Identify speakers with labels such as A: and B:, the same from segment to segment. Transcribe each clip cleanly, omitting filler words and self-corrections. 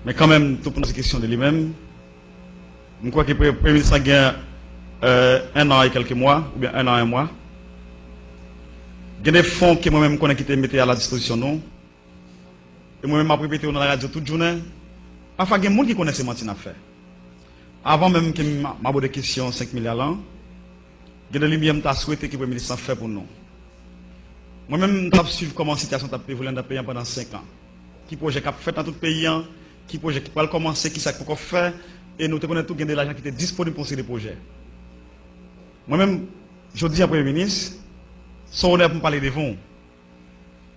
A: Mais quand même, tout pose question de lui-même. Je crois que le Premier ministre a gagné 1 an et quelques mois, ou bien 1 an et un mois. Il y a des fonds que moi-même connais qui étaient mis à la disposition nous. Et moi-même, je répété dans la radio toute journée. Parfois, il y a des gens qui connaissent ces machines à faire. Avant même que je m'aborde des questions 5 milliards l'an, il y a des gens qui ont souhaité que le Premier ministre fait pour nous. Moi-même, je suivi comment la situation a évolué dans le pays pendant 5 ans. Qui projet qui a fait dans tout le pays, qui projet qui peut commencer, qui ça qu'on fait, et nous connaissons tout de l'argent qui était disponible pour ces projets. Moi-même, je dis à Premier ministre, son honneur pour parler devant,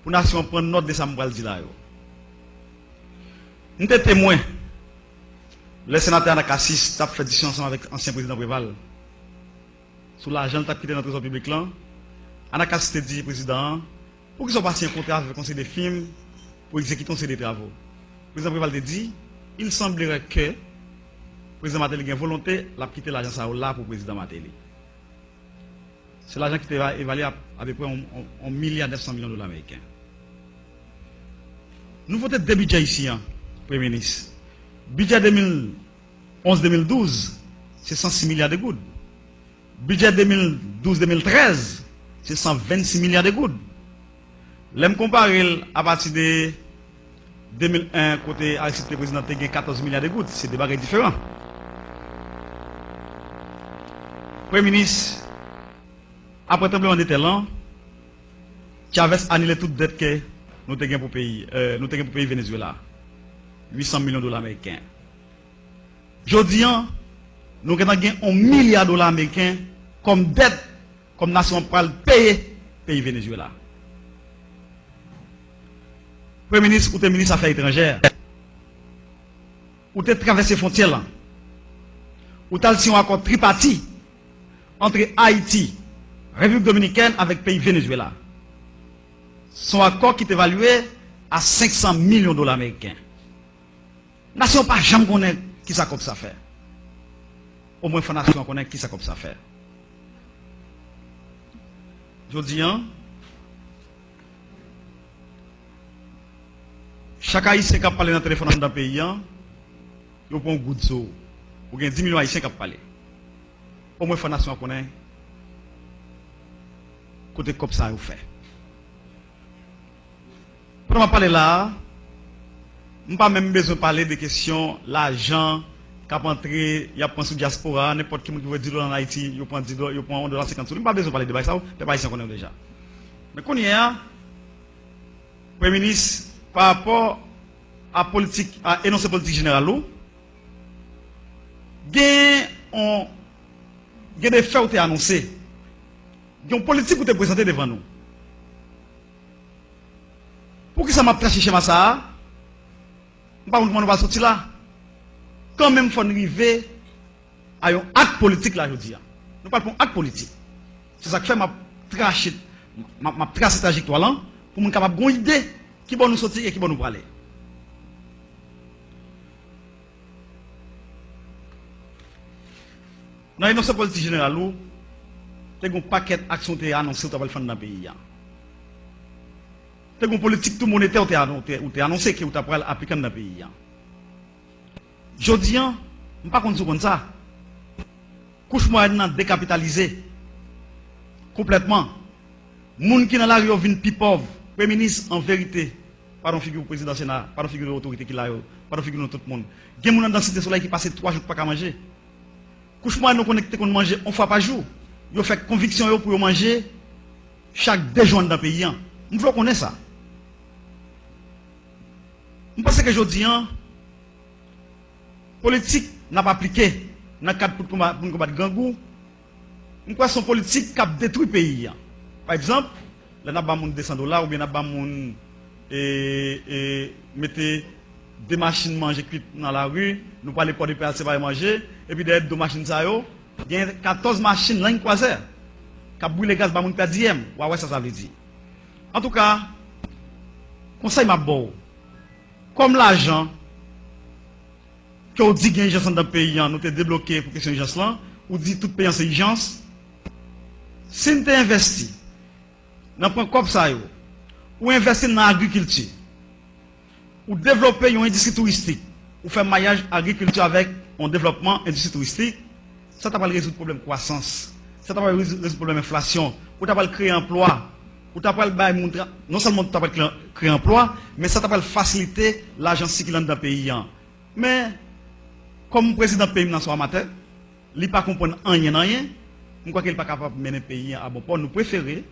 A: pour la nation prendre note de ça, je dis là. Nous sommes témoins. Le sénateur Anakassis a fait discussion ensemble avec l'ancien président Préval. Sur l'argent qui a quitté dans le trésor public là. Anakassis a dit, président, pour qu'ils soient passés un contrat avec le conseil des films pour exécuter un conseil des travaux. Le président Préval a dit, il semblerait que le président Matéli ait une volonté de quitter l'agence là pour le président Matéli. C'est l'argent qui était évalué à peu près 1,9 milliard $. Nous votons deux budgets ici, Premier ministre. Budget 2011-2012, c'est 106 milliards de gouttes. Budget 2012-2013, c'est 126 milliards de gouttes. L'aime comparer à partir de 2001, côté Aristide président, il y a 14 milliards de gouttes. C'est des bagages différents. Premier ministre, après le tremblement de terre, Chavez a annulé toute dette que nous avons pour le pays Venezuela. 800 millions de dollars américains. Aujourd'hui, nous avons gagné $1 milliard américains comme dette, comme nation pour payer le pays Venezuela. Premier ministre ou le ministre des Affaires étrangères, ou tu traversé les frontières, ou tu as un accord tripartite entre Haïti, République dominicaine avec le pays Venezuela. Son accord qui est évalué à 500 millions de dollars américains. La nation pas jamais connaît qui ça comme ça fait. Au moins, la nation connaît qui ça comme ça fait. Je dis, chaque haïtien qui parle dans le téléphone dans le pays, il prend un goût de saut. Ou il y a 10 millions d'haïtiens qui parlent. Au moins, la nation connaît côté comme ça, vous fait. Pour parler là, je n'ai pas même besoin de parler des questions, l'argent, qui a entré, il y a un sous diaspora, n'importe qui veut dire en Haïti, il prend $10, il prend $1,50. Je n'ai pas besoin de parler de ça, les Haïtiens connaissent déjà. Mais quand il y a, Premier ministre, par rapport à politique, à énoncer politique générale, il y a des faits qui sont annoncés. Il y a une politique qui est présentée devant nous. Pour qui ça m'a cherché chez moi ça? Je ne sais pas comment on va sortir là. Quand même, il faut arriver à un acte politique là, je dis. Nous parlons d'un acte politique. C'est ça que fait ma tracé cette trajectoire là pour nous capable une idée qui va nous sortir et qui va nous parler. Dans l'énoncé politique générale, il y a un paquet d'actions qui sont annoncées dans le pays. Il y a une politique tout monétaire qui est annoncée qui est appliquée dans le pays. Je dis, je ne sais pas comme ça. Couche moyenne décapitalisée. Complètement. Les gens qui sont dans la rue viennent plus pauvres. Premier ministre, en vérité, pas de figure président Sénat, pas de figure de l'autorité qui est là, pas de figure de tout le monde. Il y a des gens dans la cité soleil qui passent 3 jours pas manger. Couche moyenne nous connectés qu'on mange une fois par jour. Ils fait conviction pour manger chaque 2 jours dans le pays. Nous voulons connaître ça. Je pense que je dis, politique n'a pas appliqué dans le cadre pour combattre gangou. Je crois que son politique qui a détruit le pays. Par exemple, là, nous avons $200 ou bien nous avons mettez des machines manger dans la rue, nous parlons pas de PLC pour manger, et puis derrière 2 machines, il y a 14 machines là, qui ont brûlé le gaz, pour per diem. Ouais, ça veut dire. En tout cas, conseil m'a beau. Comme l'argent que vous dites qu'il y a une urgence dans le pays, nous avons débloqué pour question d'urgence là, ou dit tout pays en c'est urgence. Si nous avons investi dans un point comme ça, ou investi dans l'agriculture, ou développer une industrie touristique, ou faire maillage agriculture avec un développement industrie touristique, ça t'a pas résoudre le problème de croissance, ça t'a pas résoudre le problème d'inflation, ou t'as pas créer emploi, ou t'as pas non seulement t'as pas créer emploi, mais ça t'a pas faciliter l'argent circulant dans le pays. Mais comme président du pays dans son amateur, il ne pas comprendre rien, je crois qu'il n'est pas capable de mener le pays à bon port. Nous préférons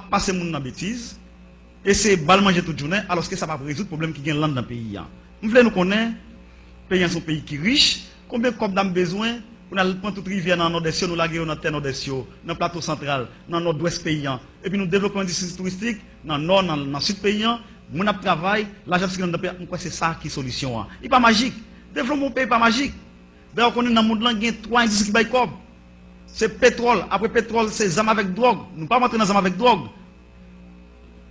A: passer mon dans bêtise et c'est bal manger toute journée alors que ça va résoudre le problème qui gagne dans le pays. Nous voulons nous connaître, le pays est un pays qui est riche, combien de copes d'âme besoin pour nous prendre toute rivière dans le nord-est, nous la dans le terre nord-est, dans le plateau central, dans le nord-ouest paysan. Et puis nous développons une industrie touristique dans le nord, dans le sud paysan. Nous travaillons, l'argent qui est dans le pays, c'est ça qui est la solution. Il n'est pas magique. Développement mon pays n'est pas magique. D'ailleurs, on est dans le monde, il y a 3 industries qui baillent cob. C'est pétrole. Après pétrole, c'est zam avec drogue. Nous ne pouvons pas rentrer dans zam avec drogue.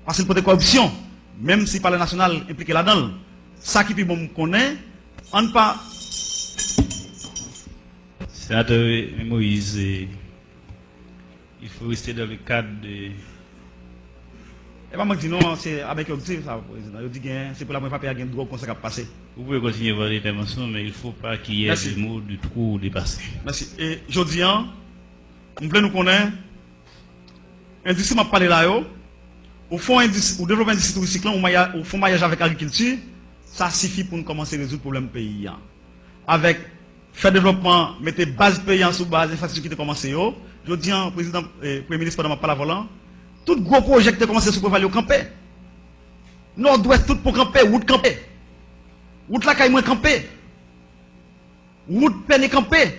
A: Parce que c'est corruption. Même si le palais national est impliqué là-dedans. Ça qui est bon connaît, on ne pas.
B: Sénateur Moïse, il faut rester dans le cadre de.
A: Et pas moi qui dis non, c'est avec l'objectif, ça, président. Je dis que c'est pour la première fois qu'il y a une drogue comme ça qui a passé.
B: Vous pouvez continuer votre intervention, mais il ne faut pas qu'il y ait des mots du trop dépassés.
A: Merci. Et je dis, nous voulons nous connaître. L'industrie m'a parlé là, au fond, au développement industrie touristique, au fond, maillage avec l'agriculture, ça suffit pour nous commencer à résoudre le problème du pays. Avec faire développement, mettre base paysan sous base, infrastructure qui a commencé. Je dis, président, premier ministre, pendant ma parole volant, tout gros projet qui a commencé sur pour aller au camper. Nord-ouest, tout pour camper, route camper. Route la caille moins camper. Route peine camper.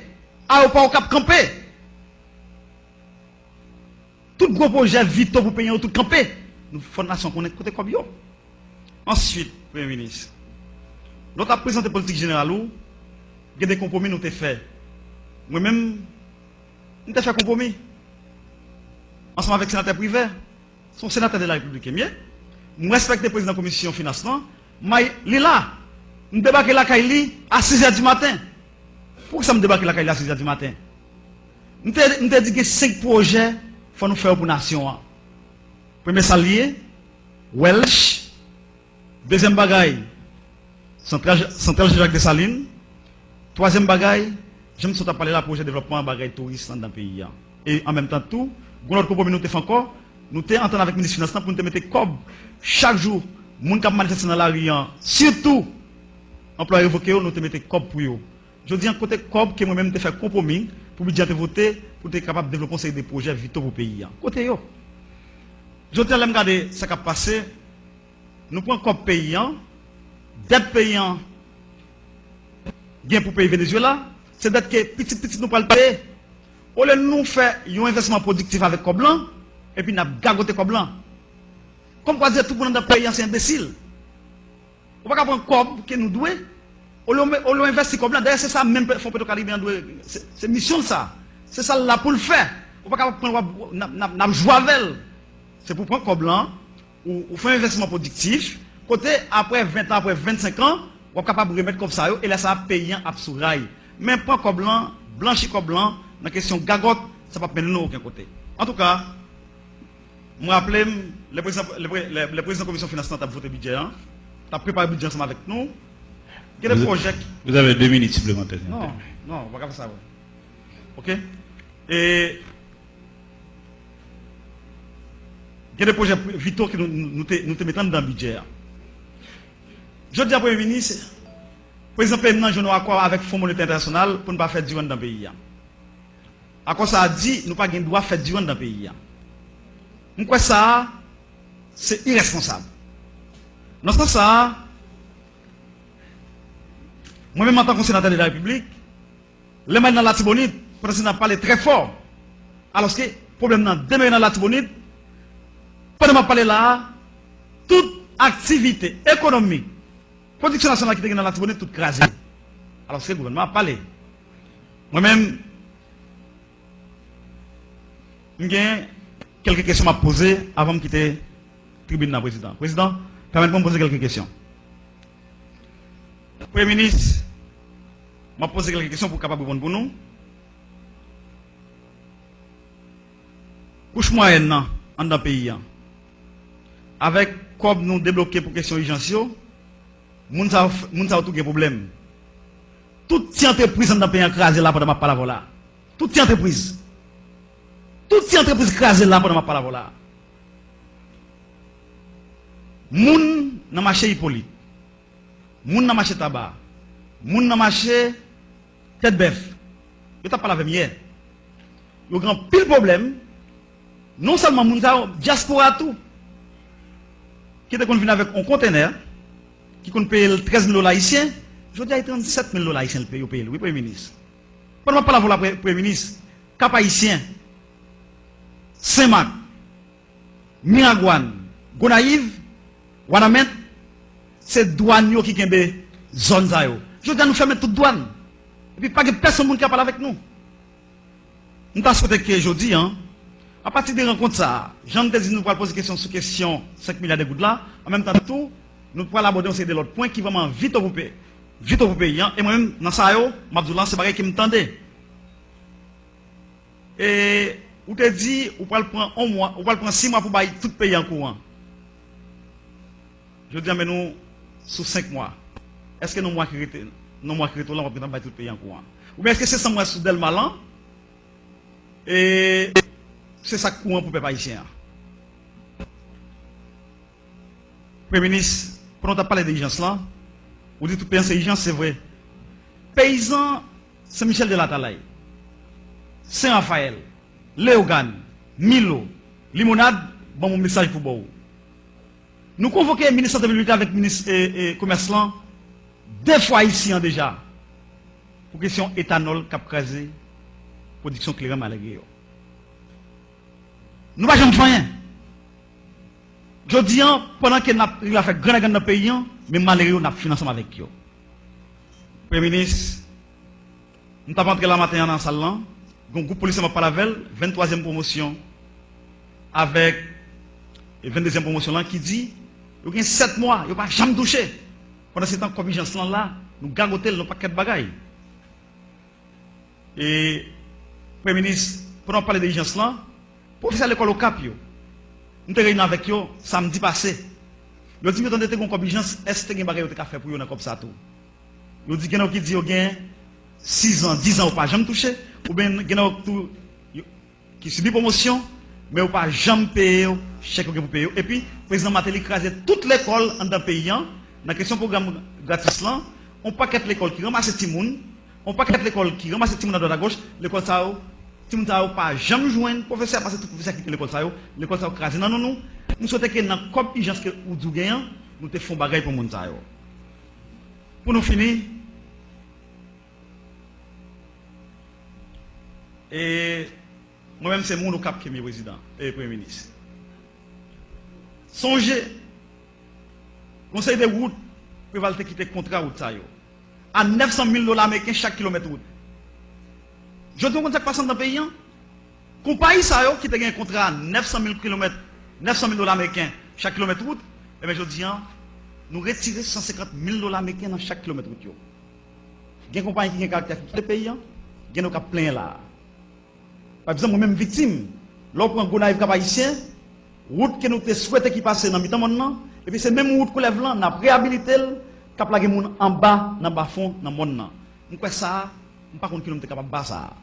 A: Aéroport au cap camper. Tout gros projet vite pour payer tout camper. Nous fondation qu'on est côté comme yo. Ensuite, Premier ministre, notre présenté politique générale où il y a des compromis nous t'ai fait. Moi-même, nous t'ai fait compromis. Ensemble avec le sénateur privé, son sénateur de la République est mieux. Nous respectons le président de la commission financement. Mais il est là. Nous débarquons la Kaili à 6h du matin. Pourquoi ça me débarque la Kaili à 6h du matin? Nous t'ai dit que 5 projets faut nous faire pour la nation. Premier salier, Welsh. Deuxième bagaille, Centrale Jacques de Salines. Troisième bagaille, je me suis parlé de la projet de développement bagaille touriste dans le pays. Et en même temps, tout, notre compromis nous fait encore, nous sommes en train avec le ministre des Finances pour nous mettre cob chaque jour, les gens qui manifestent dans la rue, surtout, employés révoqués, nous te mettons cob pour eux. Je dis un côté cob que moi-même te fait compromis pour budget voter, pour être capable de développer des projets vitaux pour le pays. Côté yo. Je dis à regarder ce qui a passé, nous prenons cob paysan, dette paysan, bien pour payer Venezuela, c'est dette que petit nous pas le payer. Au lieu de nous faire un investissement productif avec cob blanc, et puis nous avons gagoté cob blanc. Comme quoi dire tout le monde dans le pays, c'est imbécile. On ne peut pas prendre cob que nous devons. On investit comme là. D'ailleurs, c'est ça même Fonds Petro-Caribéen. C'est mission ça. C'est ça là pour le faire. On ne peut pas prendre joavel. C'est pour prendre comme là, ou faire un investissement productif. Côté, après 20 ans, après 25 ans, on est capable de remettre comme ça et là, ça va payer un absourail. Mais prendre comme blanc, blanchir comme blanc, dans la question gagote, ça ne va pas mener aucun côté. En tout cas, je me rappelle, le président de la commission financière a voté le budget, a préparé le budget ensemble avec nous. Il y a des projets.
B: Vous avez 2 minutes supplémentaires.
A: Non, on va pas faire ça. Ok? Et il y a des projets vitaux que nous te mettons dans le budget. Je dis à Premier ministre, par exemple, nous avons un accord avec le Fonds monétaire international pour ne pas faire du dans le pays. À quoi ça a dit, nous n'avons pas le droit de faire du dans le pays. Pourquoi ça, c'est irresponsable. Dans ce sens, moi-même en tant que sénateur de la République, les mains dans la Tibonite, le président a parlé très fort. Alors que le problème dans la Latibonite, pendant que je parle là, toute activité économique, production nationale qui est dans la Latibonite, toute crasée. Alors que le gouvernement a parlé. Moi-même, j'ai quelques questions à poser avant de quitter le tribunal président. Président, permettez-moi de poser quelques questions. Premier ministre, m'a posé quelques questions pour capable répondre pour nous. Couche moyenne dans le pays, avec comme nous débloquer pour question urgence, moun sa tout gen problème. Toute entreprise dans le pays écrasé là pendant ma parole là. Toute entreprise. Toute entreprise écrasée là pendant ma parole là. Moun dans marché Hippolyte. Moun dans marché tabac. Moun dans marché tête bœuf. Je t'ai parlé avec hier. Il y a un grand pile problème. Non seulement moun sa diaspora tout. Qui était venu avec un conteneur qui compte payer 13 000 $ haïtiens. Je dis à 37 000 $ haïtiens le pays au pays. Oui, Premier ministre. Pendant que je parle avec le Premier ministre, Cap Haïtien, Saint-Marc, Miragouane, Gonaïve, Wanamet, c'est douane qui ont des zones. Je dis à nous fermer toute douane. Et puis pas que personne qui parle avec nous. Nous avons souhaité que je dis, à partir des rencontres, ça, Jean te dit nous poser question sur question 5 milliards de gouttes là. En même temps, tout, nous pouvons aborder aussi de l'autre point qui vraiment vite au pays. Vite au pays. Et moi-même, dans ça, Mabdoulan, c'est pareil qui me tendait. Et, ou te dit, ou pas le prendre 1 mois, ou pas le prendre 6 mois pour bailler tout le pays en courant. Je dis, mais nous, sous 5 mois, est-ce que nous mois qui restent là, on va prendre tout le pays en courant? Ou bien est-ce que c'est 100 mois sous Delmalan? Et, c'est ça courant pour les peuple haïtien. Premier ministre, quand on a parlé d'urgence là, on dit tout pays c'est urgence, c'est vrai. Paysans, Saint-Michel de la Talaye, Saint-Raphaël, Léogane, Milo, Limonade, bon mon message pour vous. Nous convoquons le ministre de l'Unité avec le ministre et commerce là, 2 fois ici déjà, pour question éthanol cap crasé, production clairement malgré. Nous ne pouvons pas faire rien. Je dis, pendant qu'il a fait grand dans le pays, mais malgré nous avons financé avec eux. Premier ministre, nous avons entré la matin dans la salle, un groupe policier m'a parlé avec 23e promotion, avec 22e promotion là, qui dit, il y a 7 mois, il n'y a pas jamais touché. Pendant ce temps, comme urgence là, nous gagotons nos paquets de bagailles. Et, Premier ministre, pendant parler d'urgence là, professeur de l'école au Cap, nous avons réuni avec eux samedi passé. Ils ont dit que nous avons une obligation, est-ce que vous avez fait pour eux comme ça tout? Ils ont dit que qui dit qu'ils ont 6 ans, 10 ans, ou pas jamais touché, ou bien qui subit promotion, mais ou pas jamais payé, chèque pour payer. Et puis, le président Matéli crasé toute l'école en dans le pays, dans la question du programme gratis là, on paquet l'école qui ramasse les gens, on paquet l'école qui ramasse les gens à droite à gauche, l'école ça. Si nous n'avons pas jamais joindre professeur, parce que tout professeur qui quitte l'école, l'école ça crasé. Non, nous souhaitons que dans le cop urgence que nous gagnons, nous te faisons bagaille pour nous. Pour nous finir, et moi-même c'est mon cap qui est président et premier ministre. Songez, conseil de route, prévalent quitter le contrat route à 900 000 $ américains chaque kilomètre route. Je dis qu'on passe dans le pays. Compagnie ça qui a un contrat à 900 000 km, 900 000 $ américains chaque kilomètre route, et bien je dis, nous retirons 150 000 $ américains dans chaque kilomètre route. Il y a une compagnie qui a un caractère qui est pays, il y a un plein là. Par exemple, moi-même victime, lorsqu'on prend Gonaïve Cap Haïtien, route que nous souhaitons qui passe dans le temps maintenant, et puis c'est même route qu'on lève là, on a réhabilité, cap la en bas, dans le bas fond, dans le monde. Nous quoi ça, nous pas contre qui nous sommes capables de ça.